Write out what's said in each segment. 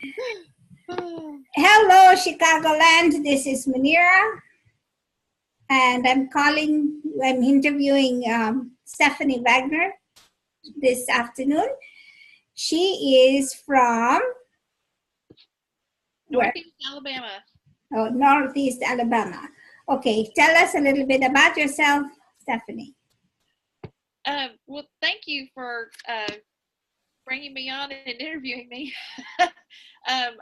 Hello, Chicagoland. This is Munira, and I'm interviewing Stephani Wagener this afternoon. She is from Northeast Alabama. Oh, Northeast Alabama. Okay, tell us a little bit about yourself, Stephani. Well, thank you for bringing me on and interviewing me.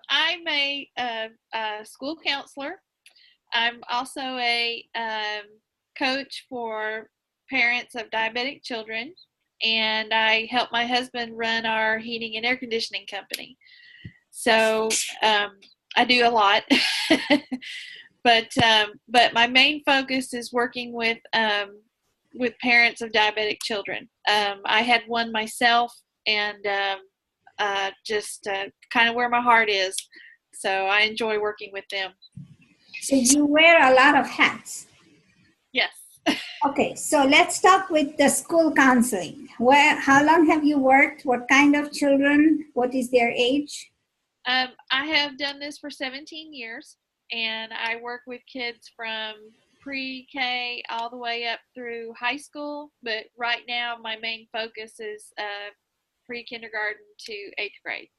I'm a school counselor. I'm also a coach for parents of diabetic children, and I help my husband run our heating and air conditioning company. So I do a lot, but my main focus is working with parents of diabetic children. I had one myself, and just kind of where my heart is. So I enjoy working with them. So you wear a lot of hats. Yes. Okay, so let's talk with the school counseling. How long have you worked? What kind of children? What is their age? I have done this for 17 years, and I work with kids from pre-K all the way up through high school. But right now, my main focus is pre-kindergarten to 8th grade.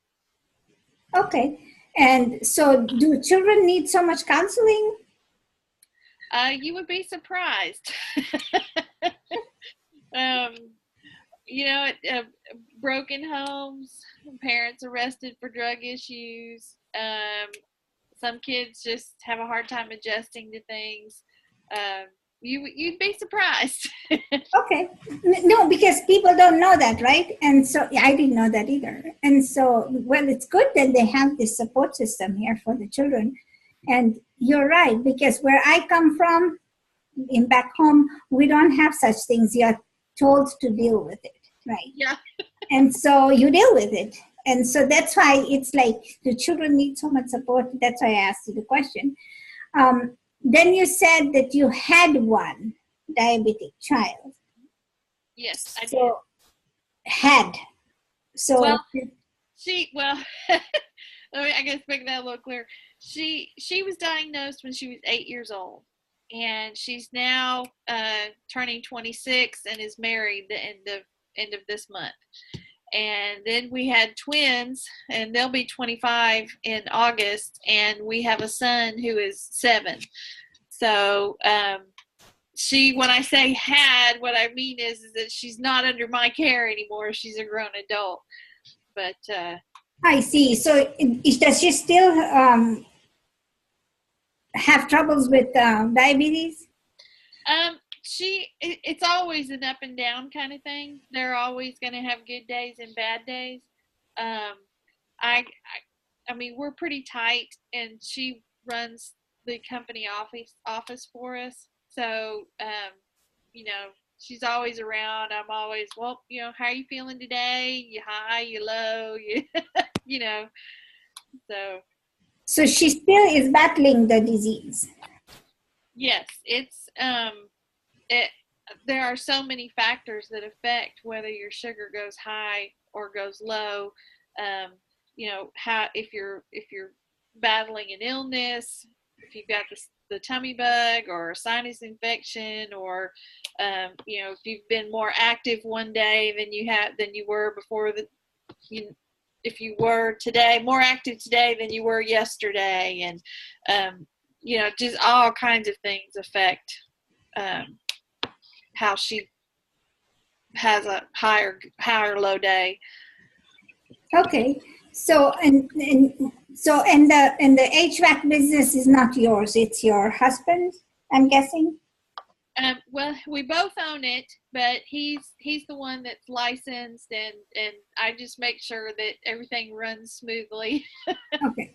Okay. And so do children need so much counseling? You would be surprised. Broken homes, parents arrested for drug issues. Some kids just have a hard time adjusting to things. You'd be surprised. Okay. No, because people don't know that, right? And so I didn't know that either. And so, well, it's good that they have this support system here for the children. And you're right, because where I come from, in back home, we don't have such things. You're told to deal with it, right? Yeah. And so you deal with it. And so that's why it's like the children need so much support. That's why I asked you the question. Then you said that you had one diabetic child. Yes, I did. So, had. So, well, I guess make that a little clearer. She was diagnosed when she was 8 years old, and she's now turning 26 and is married the end of this month. And then we had twins, and they'll be 25 in August, and we have a son who is 7. So when I say had, what I mean is that she's not under my care anymore. She's a grown adult. But I see. So does she still have troubles with diabetes? It's always an up and down kind of thing. They're always going to have good days and bad days. I mean, we're pretty tight, and she runs the company office for us. So, she's always around. I'm always, well, how are you feeling today? You high, you low, So she still is battling the disease. Yes, it's there are so many factors that affect whether your sugar goes high or goes low. If you're battling an illness, if you've got the tummy bug or a sinus infection, or if you've been more active one day than you were before, if you were more active today than you were yesterday, and just all kinds of things affect how she has a higher low day. Okay. So and the HVAC business is not yours, it's your husband's, I'm guessing? Well, we both own it, but he's the one that's licensed, and I just make sure that everything runs smoothly. Okay.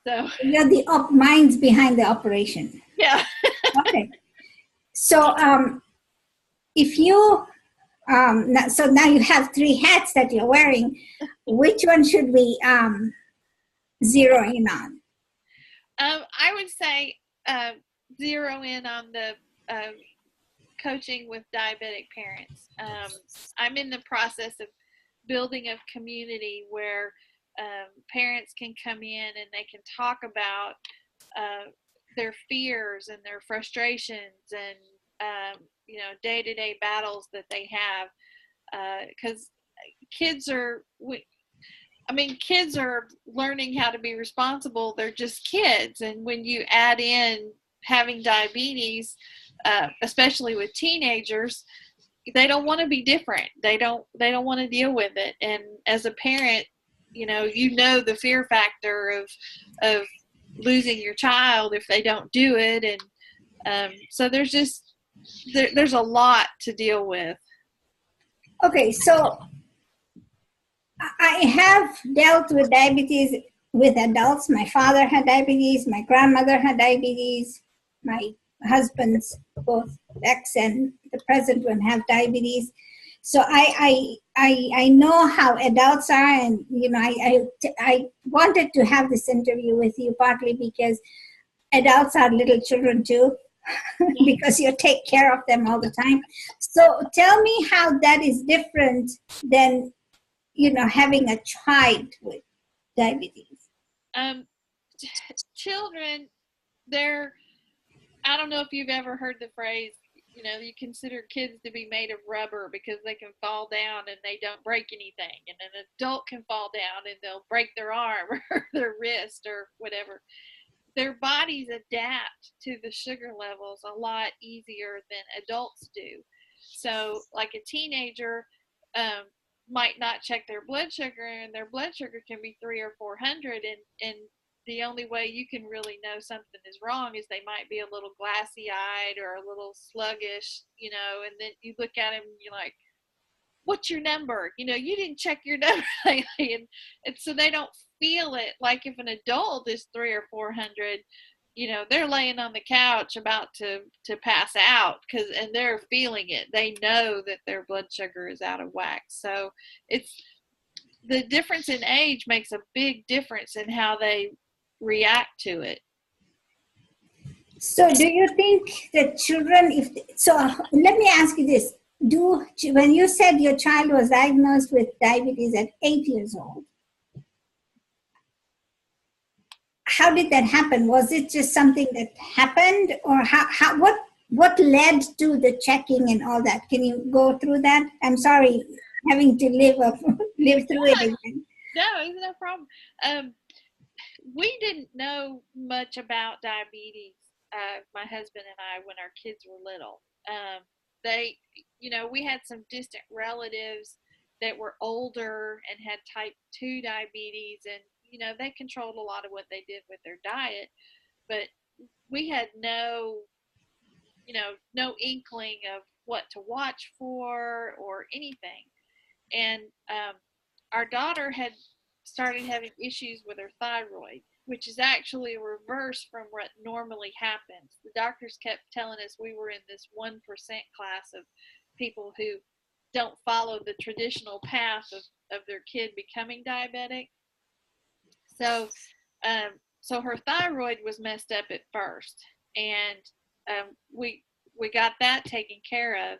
So you're the minds behind the operation. Yeah. Okay. So if you so now you have 3 hats that you're wearing. Which one should we zero in on? I would say zero in on the coaching with diabetic parents. I'm in the process of building a community where parents can come in and they can talk about their fears and their frustrations and day-to-day battles that they have, because kids are learning how to be responsible. They're just kids, and when you add in having diabetes, especially with teenagers, they don't want to be different. They don't want to deal with it. And as a parent, the fear factor of losing your child if they don't do it. And so there's a lot to deal with. Okay, so I have dealt with diabetes with adults. My father had diabetes, my grandmother had diabetes, my husband's, both ex and the present one, have diabetes. So I know how adults are, and I wanted to have this interview with you partly because adults are little children too, because you take care of them all the time. So tell me how that is different than having a child with diabetes. Children, I don't know if you've ever heard the phrase, you consider kids to be made of rubber because they can fall down and they don't break anything. And an adult can fall down and they'll break their arm or their wrist or whatever. Their bodies adapt to the sugar levels a lot easier than adults do. So like a teenager might not check their blood sugar, and their blood sugar can be 300 or 400, and the only way you can really know something is wrong is they might be a little glassy-eyed or a little sluggish, and then you look at them and you're like, what's your number? You didn't check your number lately. And so they don't feel it. Like if an adult is 300 or 400, they're laying on the couch about to pass out and they're feeling it. They know that their blood sugar is out of whack. So it's the difference in age makes a big difference in how they react to it. So do you think that children, let me ask you this. When you said your child was diagnosed with diabetes at 8 years old, how did that happen? Was it just something that happened, or what led to the checking and all that? Can you go through that? I'm sorry, having to live through it again. No, it's no problem. We didn't know much about diabetes, my husband and I, when our kids were little. We had some distant relatives that were older and had type 2 diabetes, and they controlled a lot of what they did with their diet, but we had no inkling of what to watch for or anything. And our daughter had started having issues with her thyroid, which is actually a reverse from what normally happens. The doctors kept telling us we were in this 1% class of people who don't follow the traditional path of their kid becoming diabetic. So her thyroid was messed up at first, and we got that taken care of.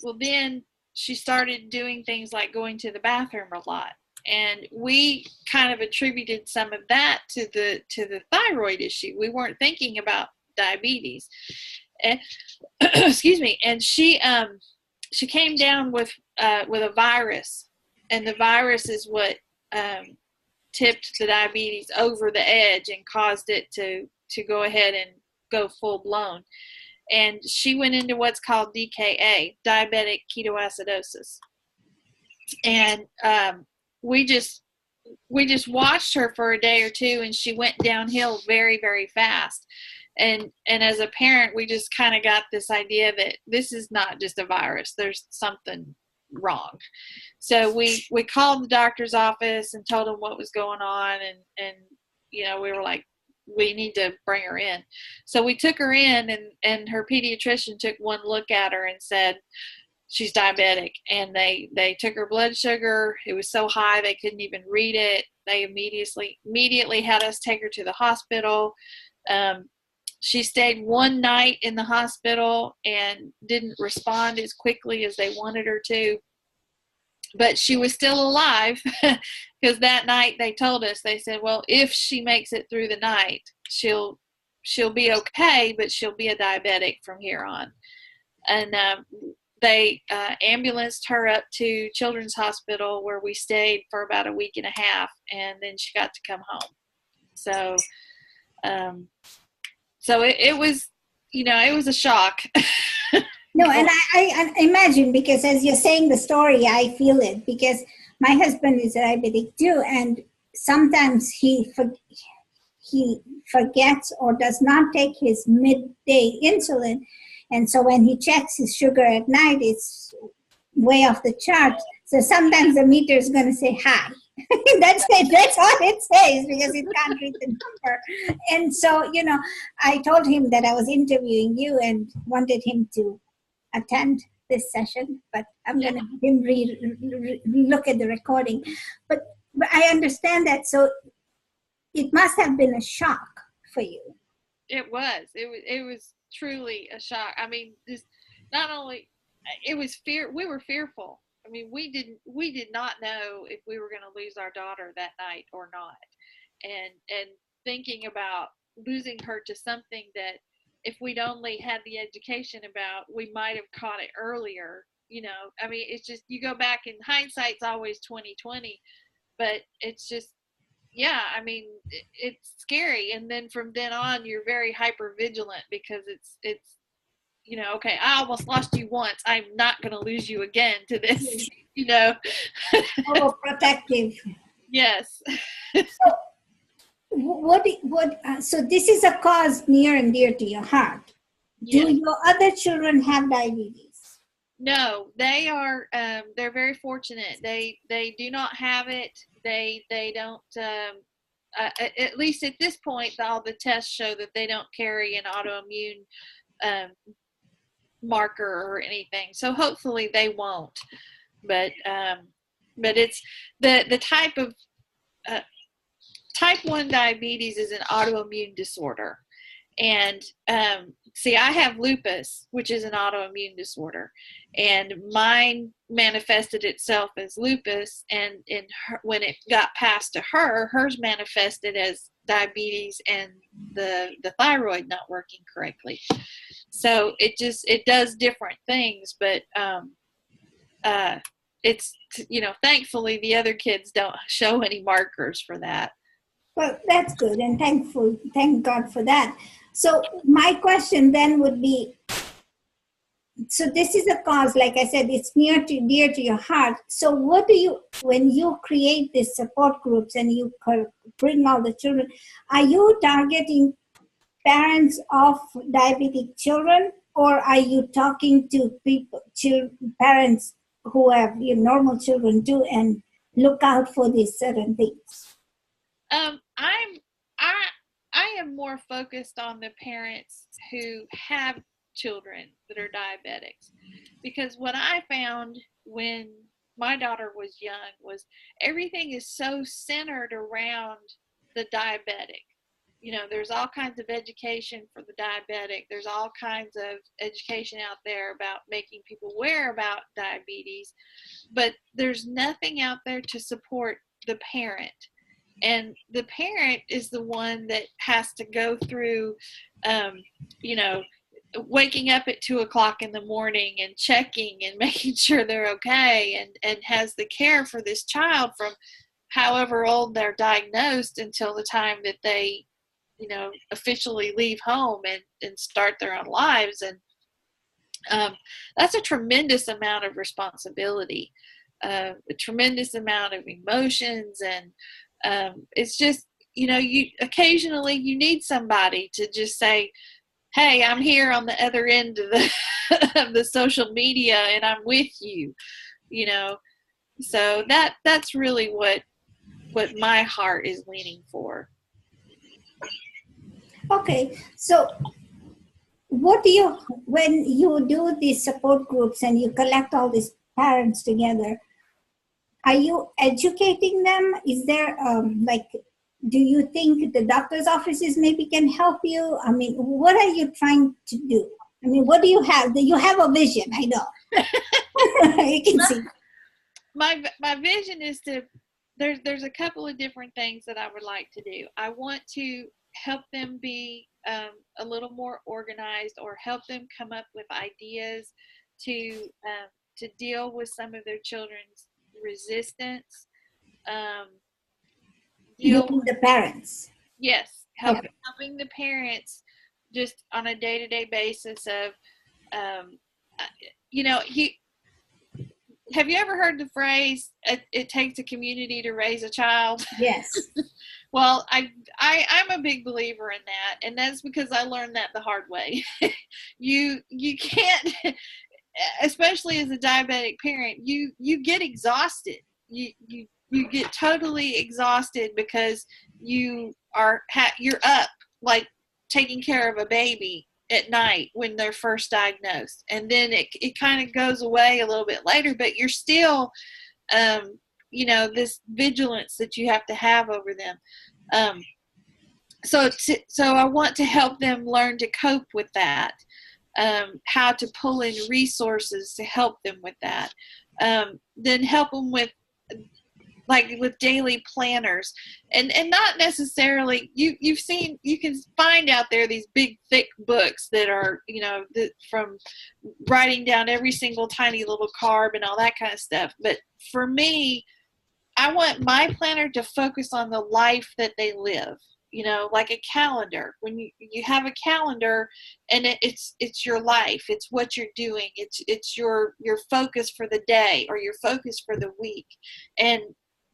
Well, then she started doing things like going to the bathroom a lot, and we kind of attributed some of that to the thyroid issue. We weren't thinking about diabetes, and excuse me. And she came down with a virus, and the virus is what tipped the diabetes over the edge and caused it to go ahead and go full blown. And she went into what's called DKA, diabetic ketoacidosis. And we just watched her for a day or two, and she went downhill very, very fast. And as a parent, we just kind of got this idea that this is not just a virus. There's something wrong. So we called the doctor's office and told them what was going on, and we were like, we need to bring her in. So we took her in, and her pediatrician took one look at her and said she's diabetic. And they took her blood sugar. It was so high they couldn't even read it. They immediately had us take her to the hospital. She stayed one night in the hospital and didn't respond as quickly as they wanted her to. but she was still alive because that night they told us, they said, well, if she makes it through the night, she'll be okay, but she'll be a diabetic from here on. And they ambulanced her up to Children's Hospital, where we stayed for about a week and a half, and then she got to come home. So it was, it was a shock. No, and I imagine, because as you're saying the story, I feel it, because my husband is diabetic too, and sometimes he forgets or does not take his midday insulin, and so when he checks his sugar at night, it's way off the chart. So sometimes the meter is going to say hi. That's it. That's all it says, because it can't read the number. And so, I told him that I was interviewing you and wanted him to attend this session, but I'm going to have him look at the recording. But I understand that. So it must have been a shock for you. It was. It was truly a shock. I mean, just not only it was fear. We were fearful. I mean, we did not know if we were going to lose our daughter that night or not, and thinking about losing her to something that, if we'd only had the education about, we might have caught it earlier. I mean, it's just, you go back, and hindsight's always 20/20, but it's just, yeah, I mean, it's scary. And then from then on, you're very hyper vigilant, because it's okay, I almost lost you once, I'm not going to lose you again to this. Overprotective. Yes. So this is a cause near and dear to your heart. Yes. Do your other children have diabetes? No, they are. They're very fortunate. They do not have it. They don't. At least at this point, all the tests show that they don't carry an autoimmune marker or anything. So hopefully they won't. But it's the type of type 1 diabetes is an autoimmune disorder. And see, I have lupus, which is an autoimmune disorder, and mine manifested itself as lupus, and when it got passed to her, hers manifested as diabetes and the thyroid not working correctly. So it does different things, but it's, thankfully the other kids don't show any markers for that. Well, that's good, and thank God for that. So my question then would be, so this is a cause, like I said, it's near to dear to your heart. So what do you, when you create these support groups and you bring all the children, are you targeting parents of diabetic children, or are you talking to parents who have normal children too, and look out for these certain things? I am more focused on the parents who have children that are diabetics, because what I found when my daughter was young was everything is so centered around the diabetic. There's all kinds of education for the diabetic. There's all kinds of education out there about making people aware about diabetes, but there's nothing out there to support the parent. And the parent is the one that has to go through, waking up at 2:00 in the morning and checking and making sure they're okay, and has the care for this child from however old they're diagnosed until the time that they, officially leave home and start their own lives. And that's a tremendous amount of responsibility, a tremendous amount of emotions, and it's just, you occasionally you need somebody to just say, hey, I'm here on the other end of the social media, and I'm with you, so that's really what my heart is leaning for. Okay, so when you do these support groups and you collect all these parents together, are you educating them? Is there, do you think the doctor's offices maybe can help you? I mean, what are you trying to do? I mean, what do you have? You have a vision, I know. You can see. my vision is to, there's a couple of different things that I would like to do. I want to help them be a little more organized, or help them come up with ideas to deal with some of their children's resistance. You mean the parents? Yes, Okay. helping the parents just on a day-to-day basis of, have you ever heard the phrase, it takes a community to raise a child? Yes. Well, I'm a big believer in that, and that's because I learned that the hard way. You can't, especially as a diabetic parent, you get exhausted. You get totally exhausted because you're up, like taking care of a baby at night when they're first diagnosed, and then it kind of goes away a little bit later, but you're still this vigilance that you have to have over them. So I want to help them learn to cope with that, how to pull in resources to help them with that, then help them with daily planners, and not necessarily, you can find out there these big thick books that are from writing down every single tiny little carb and all that kind of stuff. But for me, I want my planner to focus on the life that they live, like a calendar. When you have a calendar, and it's your life, it's what you're doing, it's your focus for the day or your focus for the week. And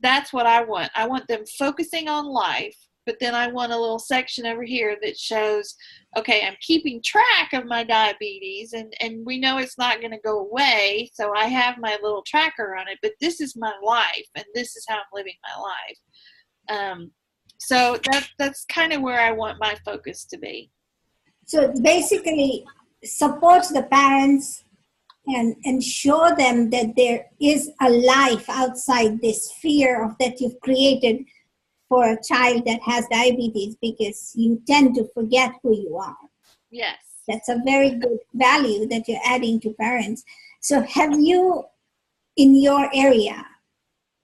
that's what I want. I want them focusing on life, but then I want a little section over here that shows, okay, I'm keeping track of my diabetes, and we know it's not going to go away, so I have my little tracker on it, but this is my life, and this is how I'm living my life. So that's kind of where I want my focus to be. So basically, support the parents and show them that there is a life outside this fear of that you've created for a child that has diabetes, because you tend to forget who you are. Yes. That's a very good value that you're adding to parents. So have you, in your area,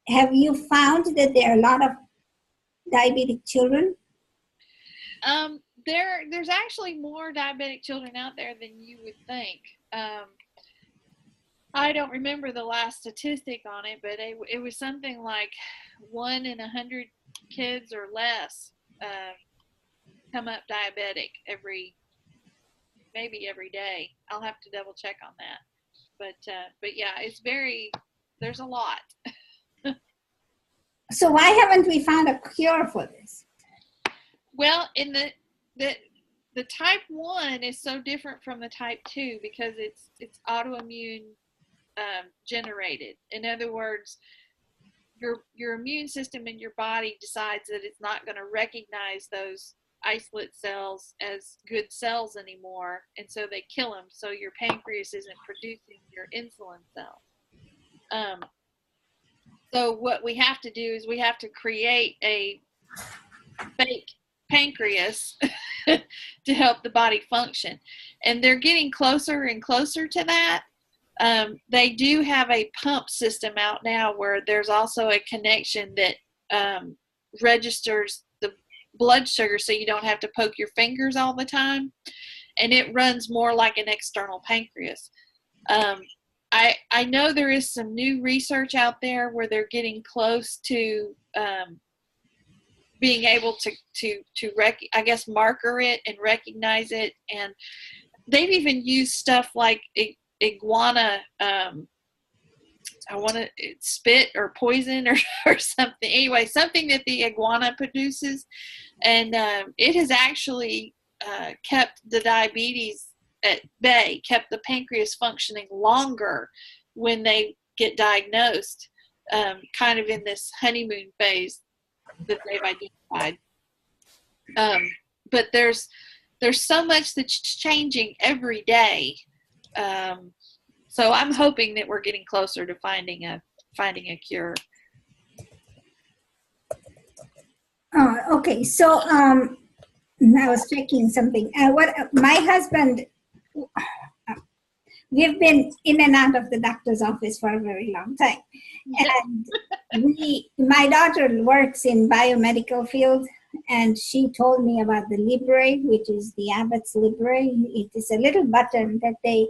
have you found that there are a lot of diabetic children? There's actually more diabetic children out there than you would think. I don't remember the last statistic on it, but it was something like 1 in 100 kids or less come up diabetic maybe every day. I'll have to double check on that. But yeah, there's a lot. So why haven't we found a cure for this? Well, in the type 1 is so different from the type 2 because it's autoimmune generated. In other words, your immune system in your body decides that it's not going to recognize those isolate cells as good cells anymore, and so they kill them, so your pancreas isn't producing your insulin cells. So what we have to do is we have to create a fake pancreas to help the body function, and they're getting closer and closer to that. They do have a pump system out now where there's also a connection that registers the blood sugar, so you don't have to poke your fingers all the time, and it runs more like an external pancreas. I know there is some new research out there where they're getting close to being able to marker it and recognize it, and they've even used stuff like iguana, spit or poison or something. Anyway, something that the iguana produces, and it has actually kept the diabetes at bay, kept the pancreas functioning longer when they get diagnosed, kind of in this honeymoon phase that they've identified. But there's so much that's changing every day. So I'm hoping that we're getting closer to finding a cure. Okay, so I was checking something. What my husband, we've been in and out of the doctor's office for a very long time, And my daughter works in biomedical field, and she told me about the Libre, which is the Abbott's Libre. It is a little button that they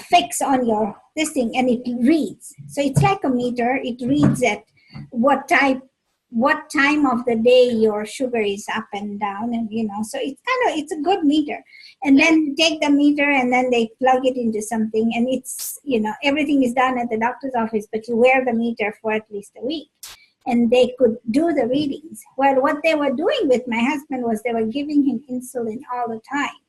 fix on your this thing, and it reads. So it's like a meter. It reads at what time of the day your sugar is up and down, and so it's a good meter. And then you take the meter and then they plug it into something, and it's everything is done at the doctor's office, but you wear the meter for at least a week, and they could do the readings. Well, what they were doing with my husband was they were giving him insulin all the time,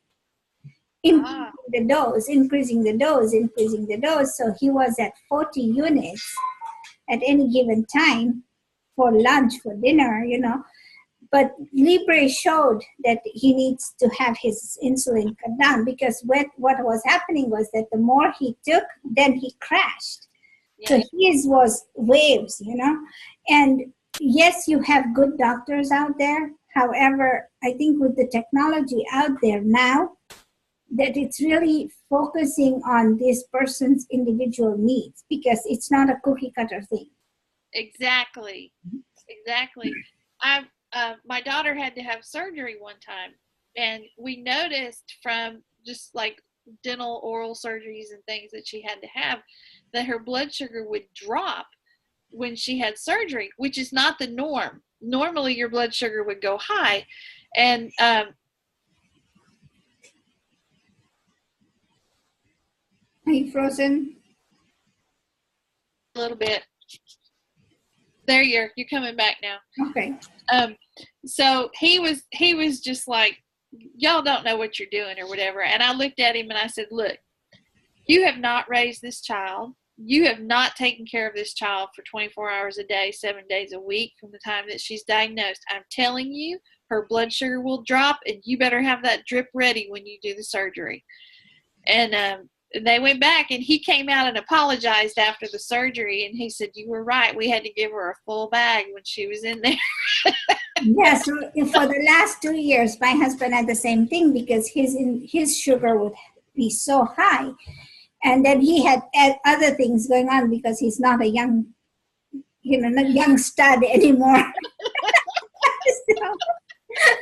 increasing the dose. So he was at 40 units at any given time for lunch, for dinner, But Libre showed that he needs to have his insulin cut down, because what was happening was that the more he took, then he crashed. Yeah. So his was waves, And yes, you have good doctors out there. However, I think with the technology out there now, that it's really focusing on this person's individual needs, because it's not a cookie cutter thing. Exactly. My daughter had to have surgery one time, and we noticed from just like dental oral surgeries and things that she had to have, that her blood sugar would drop when she had surgery, which is not the norm. Normally your blood sugar would go high. And are you frozen? A little bit. There you're coming back now. Okay. So he was just like, y'all don't know what you're doing or whatever. And I looked at him and I said, look, you have not raised this child. You have not taken care of this child for 24 hours a day, 7 days a week from the time that she's diagnosed. I'm telling you, her blood sugar will drop, and you better have that drip ready when you do the surgery. And they went back, and he came out and apologized after the surgery, and he said, you were right. We had to give her a full bag when she was in there. Yes, so for the last 2 years, my husband had the same thing, because his sugar would be so high. And then he had other things going on, because he's not a young, not young stud anymore.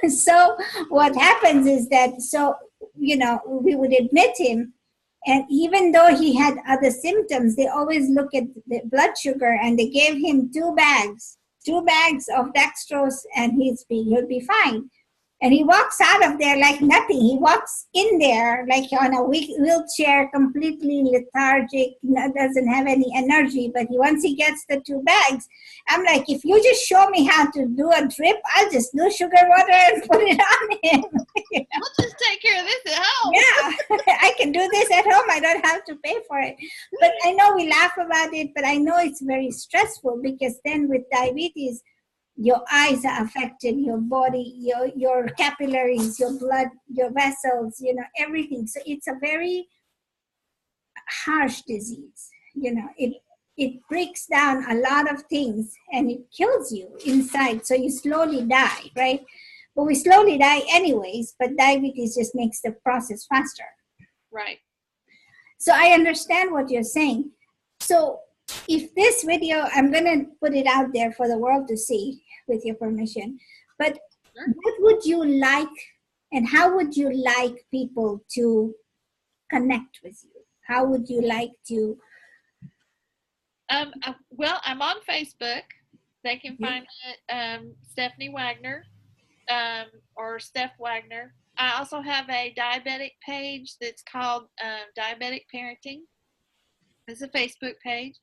So what happens is that, we would admit him, and even though he had other symptoms, they always look at the blood sugar, and they gave him two bags of dextrose, and he'll be fine. And he walks out of there like nothing. He walks in there like on a wheelchair, completely lethargic, doesn't have any energy. But once he gets the 2 bags, I'm like, if you just show me how to do a drip, I'll just do sugar water and put it on him. We'll just take care of this at home. Yeah, I can do this at home. I don't have to pay for it. But I know we laugh about it, but I know it's very stressful, because then with diabetes, your eyes are affected, your body, your capillaries, your blood, your vessels, everything. So it's a very harsh disease. It breaks down a lot of things, and it kills you inside. So you slowly die, right? But we slowly die anyways, but diabetes just makes the process faster. Right. So I understand what you're saying. So if this video, I'm going to put it out there for the world to see, with your permission, but sure. What would you like, and how would you like people to connect with you? How would you like to? Well, I'm on Facebook. They can find it, Stephani Wagener, or Steph Wagener. I also have a diabetic page that's called Diabetic Parenting. It's a Facebook page.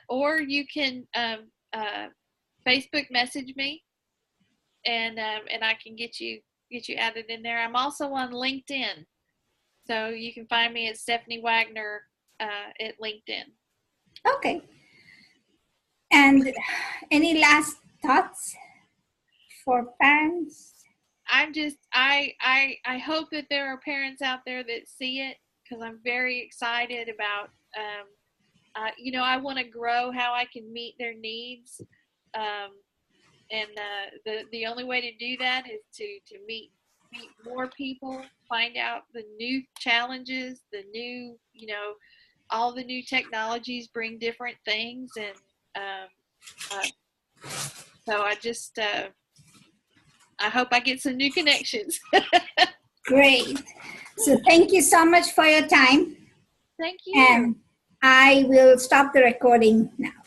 Or you can Facebook message me, and I can get you added in there. I'm also on LinkedIn, so you can find me at Stephani Wagener at LinkedIn. Okay. And any last thoughts for parents? I hope that there are parents out there that see it, because I'm very excited about. I want to grow how I can meet their needs, and the only way to do that is to meet more people, find out the new challenges, the new all the new technologies bring different things, and so I just I hope I get some new connections. Great. So thank you so much for your time. Thank you. And I will stop the recording now.